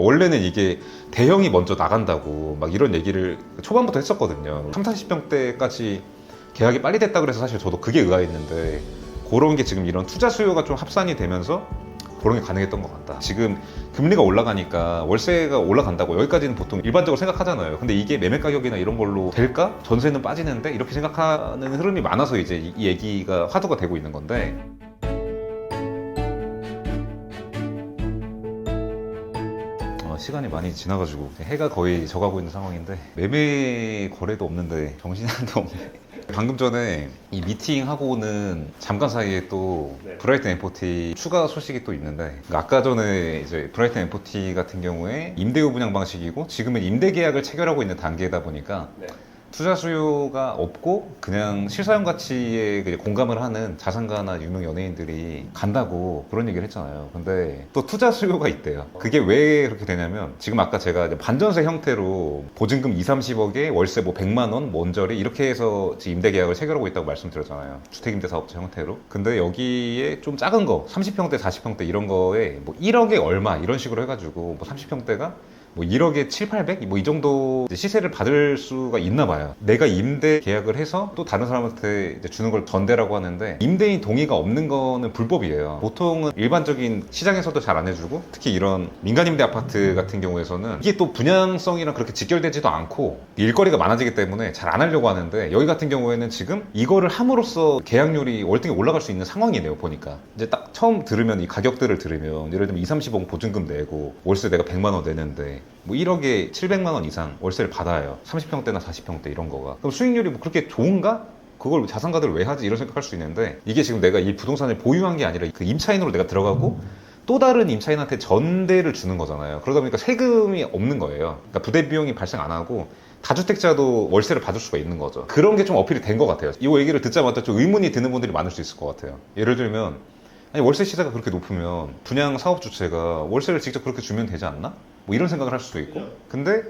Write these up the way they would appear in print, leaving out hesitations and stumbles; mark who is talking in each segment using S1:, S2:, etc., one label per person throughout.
S1: 원래는 이게 대형이 먼저 나간다고 막 이런 얘기를 초반부터 했었거든요. 3, 40평대까지 계약이 빨리 됐다 그래서 사실 저도 그게 의아했는데, 그런 게 지금 이런 투자 수요가 좀 합산이 되면서 그런 게 가능했던 것 같다. 지금 금리가 올라가니까 월세가 올라간다고 여기까지는 보통 일반적으로 생각하잖아요. 근데 이게 매매 가격이나 이런 걸로 될까? 전세는 빠지는데? 이렇게 생각하는 흐름이 많아서 이제 이 얘기가 화두가 되고 있는 건데, 시간이 많이 지나가지고 해가 거의 져가고 있는 상황인데 매매 거래도 없는데 정신이 하나도 없네. 방금 전에 이 미팅하고는 잠깐 사이에 또 브라이튼 M40 추가 소식이 또 있는데, 아까 전에 이제 브라이튼 M40 같은 경우에 임대후 분양 방식이고 지금은 임대 계약을 체결하고 있는 단계다 보니까 투자 수요가 없고 그냥 실사용 가치에 공감을 하는 자산가나 유명 연예인들이 간다고 그런 얘기를 했잖아요. 근데 또 투자 수요가 있대요. 그게 왜 그렇게 되냐면, 지금 아까 제가 이제 반전세 형태로 보증금 2, 30억에 월세 뭐 100만 원, 뭐 언저리 이렇게 해서 지금 임대 계약을 체결하고 있다고 말씀드렸잖아요. 주택임대사업자 형태로. 근데 여기에 좀 작은 거 30평대, 40평대 이런 거에 뭐 1억에 얼마 이런 식으로 해가지고 뭐 30평대가 뭐 1억에 7, 800? 뭐 이 정도 시세를 받을 수가 있나 봐요. 내가 임대 계약을 해서 또 다른 사람한테 이제 주는 걸 전대라고 하는데, 임대인 동의가 없는 거는 불법이에요. 보통은 일반적인 시장에서도 잘 안 해주고, 특히 이런 민간임대 아파트 같은 경우에서는 이게 또 분양성이랑 그렇게 직결되지도 않고 일거리가 많아지기 때문에 잘 안 하려고 하는데, 여기 같은 경우에는 지금 이거를 함으로써 계약률이 월등히 올라갈 수 있는 상황이네요. 보니까 이제 딱 처음 들으면, 이 가격들을 들으면 예를 들면 2, 30억 보증금 내고 월세 내가 100만 원 내는데 뭐 1억에 700만 원 이상 월세를 받아요. 30평대나 40평대 이런 거가. 그럼 수익률이 뭐 그렇게 좋은가? 그걸 자산가들 왜 하지? 이런 생각할 수 있는데, 이게 지금 내가 이 부동산을 보유한 게 아니라 그 임차인으로 내가 들어가고 또 다른 임차인한테 전대를 주는 거잖아요. 그러다 보니까 세금이 없는 거예요. 그러니까 부대 비용이 발생 안 하고 다주택자도 월세를 받을 수가 있는 거죠. 그런 게 좀 어필이 된 것 같아요. 이 얘기를 듣자마자 좀 의문이 드는 분들이 많을 수 있을 것 같아요. 예를 들면, 아니 월세 시세가 그렇게 높으면 분양 사업 주체가 월세를 직접 그렇게 주면 되지 않나? 뭐 이런 생각을 할 수도 있고. 근데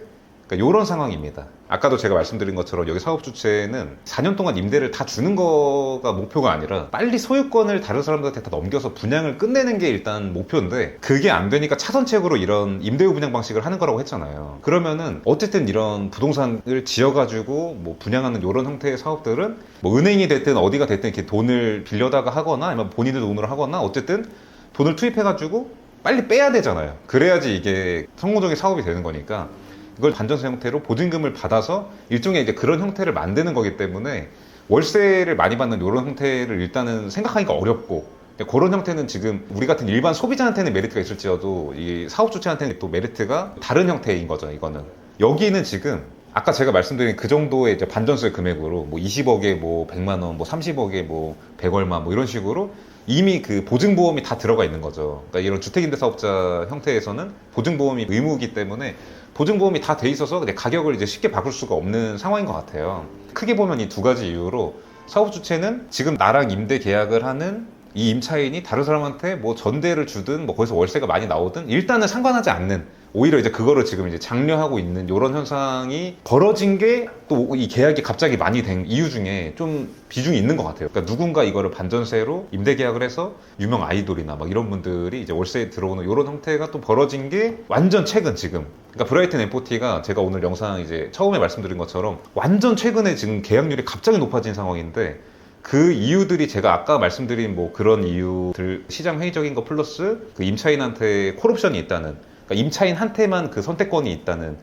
S1: 그러니까 이런 상황입니다. 아까도 제가 말씀드린 것처럼 여기 사업 주체는 4년 동안 임대를 다 주는 거가 목표가 아니라 빨리 소유권을 다른 사람들한테 다 넘겨서 분양을 끝내는 게 일단 목표인데, 그게 안 되니까 차선책으로 이런 임대후 분양 방식을 하는 거라고 했잖아요. 그러면은 어쨌든 이런 부동산을 지어가지고 뭐 분양하는 이런 형태의 사업들은 뭐 은행이 됐든 어디가 됐든 이렇게 돈을 빌려다가 하거나 아니면 본인의 돈으로 하거나 어쨌든 돈을 투입해가지고 빨리 빼야 되잖아요. 그래야지 이게 성공적인 사업이 되는 거니까, 이걸 반전세 형태로 보증금을 받아서 일종의 이제 그런 형태를 만드는 거기 때문에 월세를 많이 받는 이런 형태를 일단은 생각하기가 어렵고, 그런 형태는 지금 우리 같은 일반 소비자한테는 메리트가 있을지어도 이 사업 주체한테는 또 메리트가 다른 형태인 거죠. 이거는 여기는 지금 아까 제가 말씀드린 그 정도의 이제 반전세 금액으로 뭐 20억에 뭐 100만 원, 뭐 30억에 뭐 100얼마 뭐 이런 식으로 이미 그 보증보험이 다 들어가 있는 거죠. 그러니까 이런 주택임대사업자 형태에서는 보증보험이 의무이기 때문에 보증보험이 다 돼 있어서 가격을 이제 쉽게 바꿀 수가 없는 상황인 것 같아요. 크게 보면 이 두 가지 이유로 사업 주체는 지금 나랑 임대 계약을 하는 이 임차인이 다른 사람한테 뭐 전대를 주든 뭐 거기서 월세가 많이 나오든 일단은 상관하지 않는, 오히려 이제 그거를 지금 이제 장려하고 있는 이런 현상이 벌어진 게 또 이 계약이 갑자기 많이 된 이유 중에 좀 비중이 있는 것 같아요. 그러니까 누군가 이거를 반전세로 임대 계약을 해서 유명 아이돌이나 막 이런 분들이 이제 월세에 들어오는 이런 형태가 또 벌어진 게 완전 최근 지금. 그러니까 브라이튼 M40가 제가 오늘 영상 이제 처음에 말씀드린 것처럼 완전 최근에 지금 계약률이 갑자기 높아진 상황인데, 그 이유들이 제가 아까 말씀드린 뭐 그런 이유들, 시장 회의적인 거 플러스 그 임차인한테 콜옵션이 있다는, 그러니까 임차인한테만 그 선택권이 있다는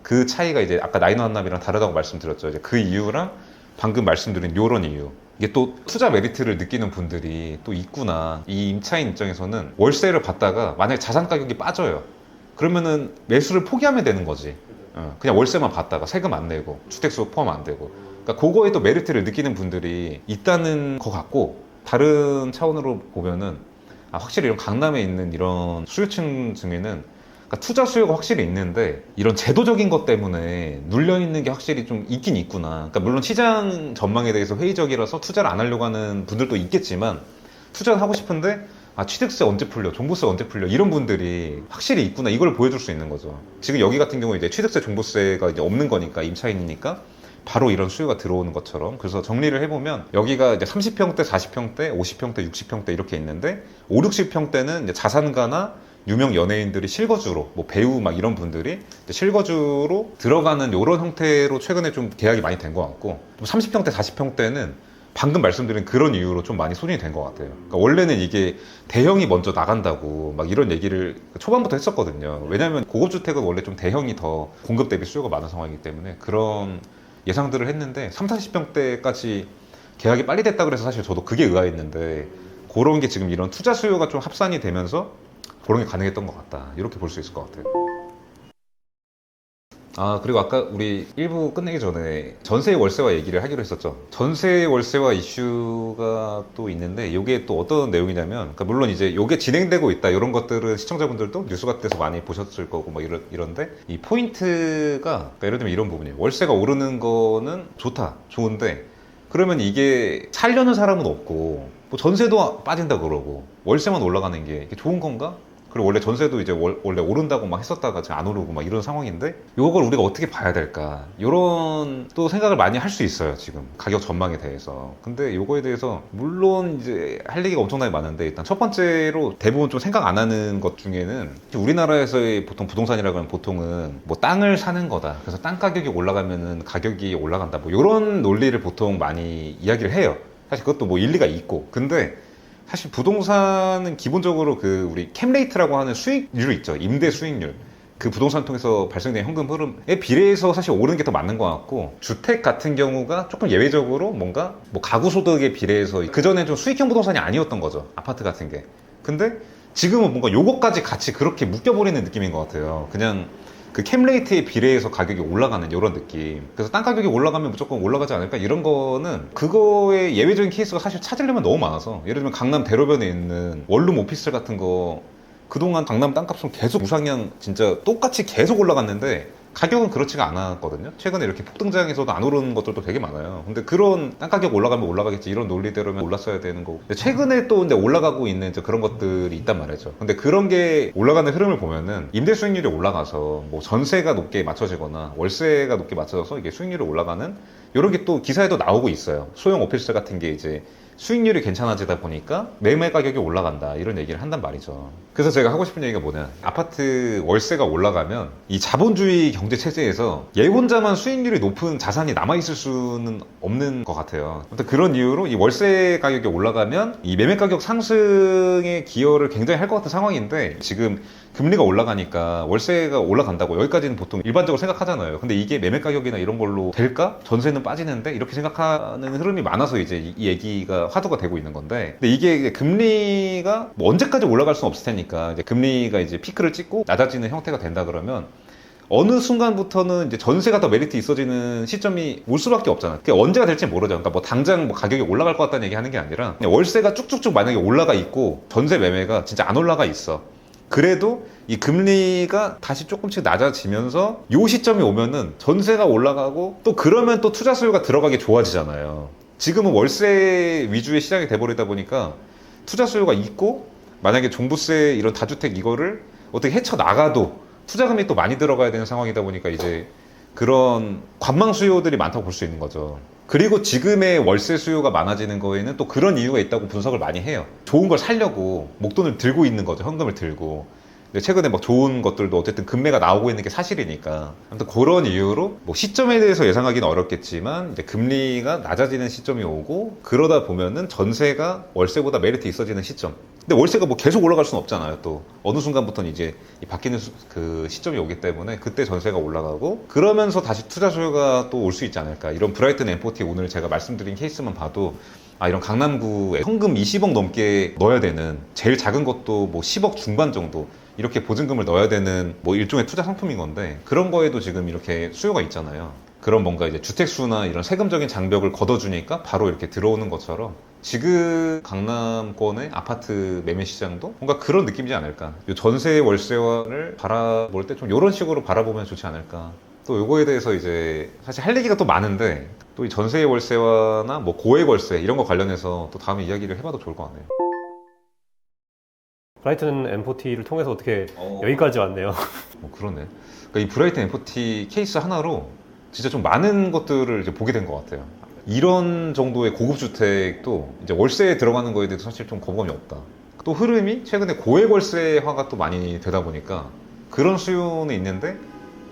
S1: 그 차이가 이제 아까 나인원 한남이랑 다르다고 말씀드렸죠. 이제 그 이유랑 방금 말씀드린 요런 이유, 이게 또 투자 메리트를 느끼는 분들이 또 있구나. 이 임차인 입장에서는 월세를 받다가 만약에 자산 가격이 빠져요. 그러면은 매수를 포기하면 되는 거지. 그냥 월세만 받다가 세금 안 내고 주택수 포함 안 되고. 그러니까 그거에 또 메리트를 느끼는 분들이 있다는 것 같고, 다른 차원으로 보면은 확실히 이런 강남에 있는 이런 수요층 중에는 그러니까 투자 수요가 확실히 있는데 이런 제도적인 것 때문에 눌려있는 게 확실히 좀 있긴 있구나. 그러니까 물론 시장 전망에 대해서 회의적이라서 투자를 안 하려고 하는 분들도 있겠지만, 투자를 하고 싶은데 취득세 언제 풀려, 종부세 언제 풀려, 이런 분들이 확실히 있구나. 이걸 보여줄 수 있는 거죠. 지금 여기 같은 경우에 이제 취득세, 종부세가 이제 없는 거니까, 임차인이니까 바로 이런 수요가 들어오는 것처럼. 그래서 정리를 해보면 여기가 이제 30평대, 40평대, 50평대, 60평대 이렇게 있는데 5, 60평대는 이제 자산가나 유명 연예인들이 실거주로 뭐 배우 막 이런 분들이 실거주로 들어가는 이런 형태로 최근에 좀 계약이 많이 된 것 같고 30평대 40평대는 방금 말씀드린 그런 이유로 좀 많이 소진이 된 것 같아요. 그러니까 원래는 이게 대형이 먼저 나간다고 막 이런 얘기를 초반부터 했었거든요. 왜냐하면 고급주택은 원래 좀 대형이 더 공급 대비 수요가 많은 상황이기 때문에 그런 예상들을 했는데 30, 40평대까지 계약이 빨리 됐다 그래서 사실 저도 그게 의아했는데 그런 게 지금 이런 투자 수요가 좀 합산이 되면서 그런 게 가능했던 것 같다. 이렇게 볼 수 있을 것 같아요. 아, 그리고 아까 우리 1부 끝내기 전에 전세 월세화 얘기를 하기로 했었죠. 전세 월세화 이슈가 또 있는데 이게 또 어떤 내용이냐면 그러니까 물론 이제 이게 진행되고 있다 이런 것들은 시청자분들도 뉴스 같은 데서 많이 보셨을 거고 뭐 이런데 이 포인트가 그러니까 예를 들면 이런 부분이에요. 월세가 오르는 거는 좋다. 좋은데 그러면 이게 살려는 사람은 없고 뭐 전세도 빠진다 그러고 월세만 올라가는 게 이게 좋은 건가? 그리고 원래 전세도 이제 원래 오른다고 막 했었다가 지금 안 오르고 막 이런 상황인데 요걸 우리가 어떻게 봐야 될까 요런 또 생각을 많이 할 수 있어요 지금 가격 전망에 대해서. 근데 요거에 대해서 물론 이제 할 얘기가 엄청나게 많은데 일단 첫 번째로 대부분 좀 생각 안 하는 것 중에는 우리나라에서의 보통 부동산이라고 하면 보통은 뭐 땅을 사는 거다 그래서 땅 가격이 올라가면은 가격이 올라간다 뭐 요런 논리를 보통 많이 이야기를 해요. 사실 그것도 뭐 일리가 있고 근데 사실 부동산은 기본적으로 그 우리 캠레이트라고 하는 수익률 있죠. 임대 수익률. 그 부동산 통해서 발생된 현금 흐름에 비례해서 사실 오르는 게 더 맞는 것 같고 주택 같은 경우가 조금 예외적으로 뭔가 뭐 가구 소득에 비례해서 그전에 좀 수익형 부동산이 아니었던 거죠. 아파트 같은 게. 근데 지금은 뭔가 요거까지 같이 그렇게 묶여버리는 느낌인 것 같아요. 그냥 그 캠레이트에 비례해서 가격이 올라가는 이런 느낌. 그래서 땅 가격이 올라가면 무조건 올라가지 않을까 이런 거는 그거의 예외적인 케이스가 사실 찾으려면 너무 많아서 예를 들면 강남 대로변에 있는 원룸 오피스텔 같은 거 그동안 강남 땅값은 계속 우상향 진짜 똑같이 계속 올라갔는데 가격은 그렇지가 않았거든요. 최근에 이렇게 폭등장에서도 안 오르는 것들도 되게 많아요. 근데 그런 땅 가격 올라가면 올라가겠지 이런 논리대로면 올랐어야 되는 거고. 근데 최근에 또 근데 올라가고 있는 이제 그런 것들이 있단 말이죠. 근데 그런 게 올라가는 흐름을 보면은 임대 수익률이 올라가서 뭐 전세가 높게 맞춰지거나 월세가 높게 맞춰져서 이게 수익률이 올라가는 이런 게 또 기사에도 나오고 있어요. 소형 오피스텔 같은 게 이제 수익률이 괜찮아지다 보니까 매매 가격이 올라간다 이런 얘기를 한단 말이죠. 그래서 제가 하고 싶은 얘기가 뭐냐 아파트 월세가 올라가면 이 자본주의 경제 체제에서 얘 혼자만 수익률이 높은 자산이 남아있을 수는 없는 것 같아요. 아무튼 그런 이유로 이 월세 가격이 올라가면 이 매매 가격 상승에 기여를 굉장히 할 것 같은 상황인데 지금 금리가 올라가니까 월세가 올라간다고 여기까지는 보통 일반적으로 생각하잖아요. 근데 이게 매매 가격이나 이런 걸로 될까? 전세는 빠지는데 이렇게 생각하는 흐름이 많아서 이제 이 얘기가 화두가 되고 있는 건데 근데 이게 금리가 뭐 언제까지 올라갈 수는 없을 테니까 이제 금리가 이제 피크를 찍고 낮아지는 형태가 된다 그러면 어느 순간부터는 이제 전세가 더 메리트 있어지는 시점이 올 수밖에 없잖아. 그게 언제가 될지 모르죠. 그러니까 뭐 당장 뭐 가격이 올라갈 것 같다는 얘기 하는 게 아니라 그냥 월세가 쭉쭉쭉 만약에 올라가 있고 전세 매매가 진짜 안 올라가 있어. 그래도 이 금리가 다시 조금씩 낮아지면서 요 시점이 오면은 전세가 올라가고 또 그러면 또 투자 수요가 들어가기 좋아지잖아요. 지금은 월세 위주의 시장이 돼버리다 보니까 투자 수요가 있고 만약에 종부세 이런 다주택 이거를 어떻게 헤쳐나가도 투자금이 또 많이 들어가야 되는 상황이다 보니까 이제 그런 관망 수요들이 많다고 볼 수 있는 거죠. 그리고 지금의 월세 수요가 많아지는 거에는 또 그런 이유가 있다고 분석을 많이 해요. 좋은 걸 살려고 목돈을 들고 있는 거죠. 현금을 들고. 근데 최근에 막 좋은 것들도 어쨌든 금매가 나오고 있는 게 사실이니까. 아무튼 그런 이유로 뭐 시점에 대해서 예상하기는 어렵겠지만 이제 금리가 낮아지는 시점이 오고 그러다 보면은 전세가 월세보다 메리트 있어지는 시점. 근데 월세가 뭐 계속 올라갈 수는 없잖아요. 또 어느 순간부터는 이제 바뀌는 그 시점이 오기 때문에 그때 전세가 올라가고 그러면서 다시 투자 수요가 또 올 수 있지 않을까. 이런 브라이튼 M40 오늘 제가 말씀드린 케이스만 봐도 아 이런 강남구에 현금 20억 넘게 넣어야 되는 제일 작은 것도 뭐 10억 중반 정도 이렇게 보증금을 넣어야 되는 뭐 일종의 투자 상품인 건데 그런 거에도 지금 이렇게 수요가 있잖아요. 그런 뭔가 이제 주택수나 이런 세금적인 장벽을 걷어주니까 바로 이렇게 들어오는 것처럼 지금 강남권의 아파트 매매 시장도 뭔가 그런 느낌이지 않을까. 요 전세 월세화를 바라볼 때 좀 이런 식으로 바라보면 좋지 않을까. 또 요거에 대해서 이제 사실 할 얘기가 또 많은데 또 이 전세 월세화나 뭐 고액 월세 이런 거 관련해서 또 다음에 이야기를 해봐도 좋을 것 같네요.
S2: 브라이튼 M40를 통해서 어떻게 여기까지 왔네요.
S1: 그러네. 그러니까 이 브라이튼 M40 케이스 하나로 진짜 좀 많은 것들을 이제 보게 된 것 같아요. 이런 정도의 고급 주택도 이제 월세에 들어가는 거에 대해서 사실 좀 거부감이 없다. 또 흐름이 최근에 고액월세화가 또 많이 되다 보니까 그런 수요는 있는데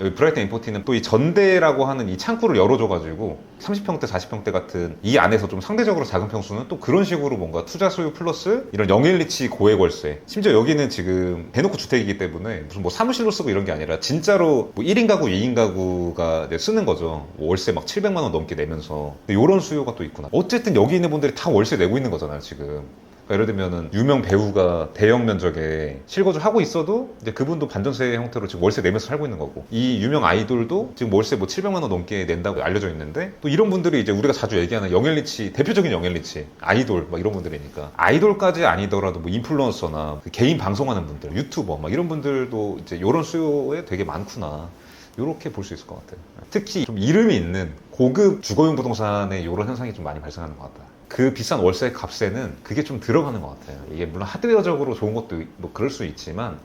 S1: 여기 브라이튼 엠포티는 또 이 전대라고 하는 이 창구를 열어줘가지고 30평대, 40평대 같은 이 안에서 좀 상대적으로 작은 평수는 또 그런 식으로 뭔가 투자 수요 플러스 이런 영일리치 고액 월세. 심지어 여기는 지금 대놓고 주택이기 때문에 무슨 뭐 사무실로 쓰고 이런 게 아니라 진짜로 뭐 1인 가구, 2인 가구가 이제 쓰는 거죠. 뭐 월세 막 700만 원 넘게 내면서. 근데 이런 수요가 또 있구나. 어쨌든 여기 있는 분들이 다 월세 내고 있는 거잖아요, 지금. 그러니까 예를 들면은 유명 배우가 대형 면적에 실거주를 하고 있어도 이제 그분도 반전세 형태로 지금 월세 내면서 살고 있는 거고, 이 유명 아이돌도 지금 월세 뭐 700만 원 넘게 낸다고 알려져 있는데, 또 이런 분들이 이제 우리가 자주 얘기하는 영앤리치, 대표적인 영앤리치 아이돌 막 이런 분들이니까, 아이돌까지 아니더라도 뭐 인플루언서나 그 개인 방송하는 분들, 유튜버 막 이런 분들도 이제 이런 수요에 되게 많구나, 이렇게 볼 수 있을 것 같아요. 특히 좀 이름이 있는 고급 주거용 부동산에 이런 현상이 좀 많이 발생하는 것 같다. 그 비싼 월세 값에는 그게 좀 들어가는 것 같아요. 이게 물론 하드웨어적으로 좋은 것도 뭐 그럴 수 있지만,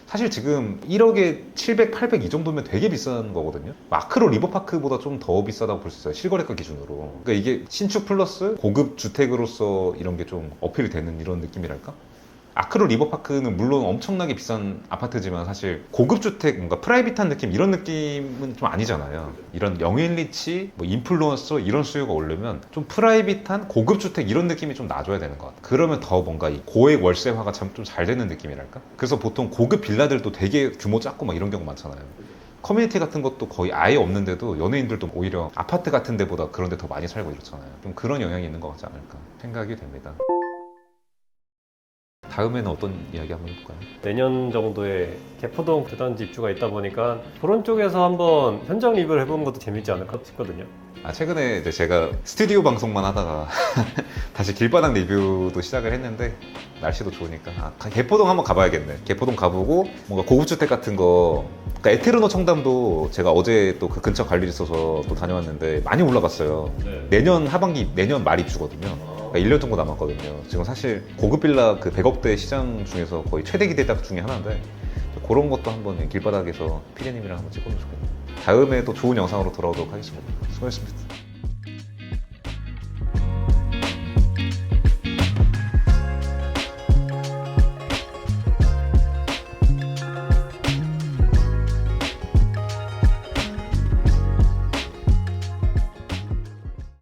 S1: 사실 지금 1억에 700, 800 이 정도면 되게 비싼 거거든요. 마크로 리버파크보다 좀 더 비싸다고 볼 수 있어요, 실거래가 기준으로. 그러니까 이게 신축 플러스 고급 주택으로서 이런 게 좀 어필이 되는 이런 느낌이랄까? 아크로 리버파크는 물론 엄청나게 비싼 아파트지만 사실 고급 주택, 뭔가 프라이빗한 느낌, 이런 느낌은 좀 아니잖아요. 이런 영앤리치, 뭐 인플루언서 이런 수요가 오르면 좀 프라이빗한 고급 주택 이런 느낌이 좀 나줘야 되는 것 같아요. 그러면 더 뭔가 이 고액 월세화가 참 좀 잘 되는 느낌이랄까? 그래서 보통 고급 빌라들도 되게 규모 작고 막 이런 경우 많잖아요. 커뮤니티 같은 것도 거의 아예 없는데도 연예인들도 오히려 아파트 같은 데보다 그런 데 더 많이 살고 이렇잖아요. 좀 그런 영향이 있는 것 같지 않을까 생각이 됩니다. 다음에는 어떤 이야기 한번 해볼까요?
S2: 내년 정도에 개포동 대단지 입주가 있다 보니까 그런 쪽에서 한번 현장 리뷰를 해보는 것도 재밌지 않을까 싶거든요.
S1: 최근에 이제 제가 스튜디오 방송만 하다가 다시 길바닥 리뷰도 시작을 했는데, 날씨도 좋으니까 개포동 한번 가봐야겠네. 개포동 가보고 뭔가 고급주택 같은 거, 그러니까 에테르노 청담도 제가 어제 또 그 근처 갈 일이 있어서 또 다녀왔는데 많이 올라갔어요.
S2: 네.
S1: 내년 하반기, 내년 말 입주거든요. 그러니까 1년 정도 남았거든요. 지금 사실 고급 빌라 그 100억대 시장 중에서 거의 최대 기대작 중에 하나인데, 그런 것도 한번 길바닥에서 피디님이랑 한번 찍어보면 좋겠네요. 다음에 또 좋은 영상으로 돌아오도록 하겠습니다. 수고하셨습니다.